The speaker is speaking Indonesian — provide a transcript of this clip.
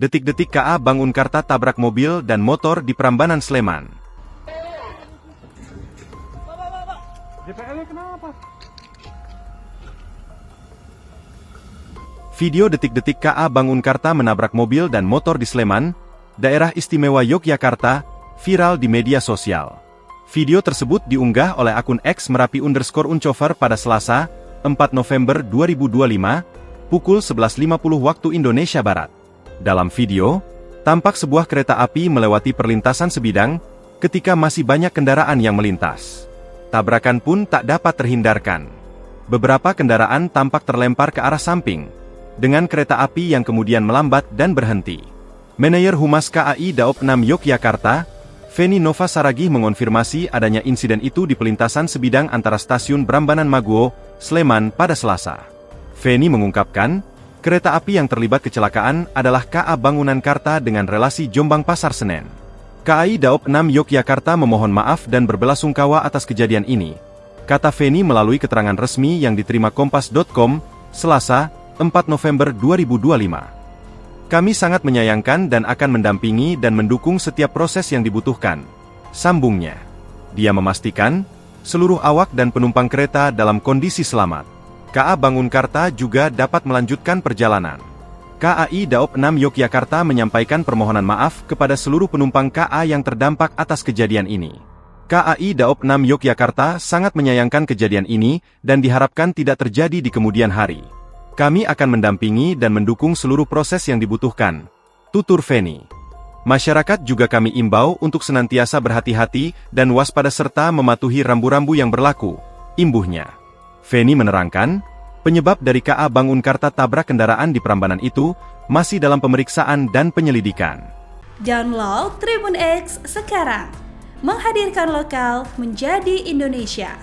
Detik-detik KA Bank Unkarta tabrak mobil dan motor di Prambanan, Sleman. Video detik-detik KA Bank Unkarta menabrak mobil dan motor di Sleman, Daerah Istimewa Yogyakarta, viral di media sosial. Video tersebut diunggah oleh akun X Merapi_Uncover pada Selasa, 4 November 2025, pukul 11.50 waktu Indonesia Barat. Dalam video, tampak sebuah kereta api melewati perlintasan sebidang, ketika masih banyak kendaraan yang melintas. Tabrakan pun tak dapat terhindarkan. Beberapa kendaraan tampak terlempar ke arah samping, dengan kereta api yang kemudian melambat dan berhenti. Manajer Humas KAI Daop 6 Yogyakarta, Feni Nova Saragih mengonfirmasi adanya insiden itu di pelintasan sebidang antara stasiun Prambanan Maguwo, Sleman pada Selasa. Feni mengungkapkan, kereta api yang terlibat kecelakaan adalah KA Bangunan Karta dengan relasi Jombang Pasar Senen. KAI Daop 6 Yogyakarta memohon maaf dan berbelasungkawa atas kejadian ini, kata Feni melalui keterangan resmi yang diterima Kompas.com, Selasa, 4 November 2025. Kami sangat menyayangkan dan akan mendampingi dan mendukung setiap proses yang dibutuhkan, sambungnya. Dia memastikan, seluruh awak dan penumpang kereta dalam kondisi selamat. KA Bank Unkarta juga dapat melanjutkan perjalanan. KAI Daop 6 Yogyakarta menyampaikan permohonan maaf kepada seluruh penumpang KA yang terdampak atas kejadian ini. KAI Daop 6 Yogyakarta sangat menyayangkan kejadian ini dan diharapkan tidak terjadi di kemudian hari. Kami akan mendampingi dan mendukung seluruh proses yang dibutuhkan, tutur Feni. Masyarakat juga kami imbau untuk senantiasa berhati-hati dan waspada serta mematuhi rambu-rambu yang berlaku, imbuhnya. Feni menerangkan, penyebab dari KA Bank Unkarta tabrak kendaraan di Prambanan itu masih dalam pemeriksaan dan penyelidikan. Download Tribun X sekarang, menghadirkan lokal menjadi Indonesia.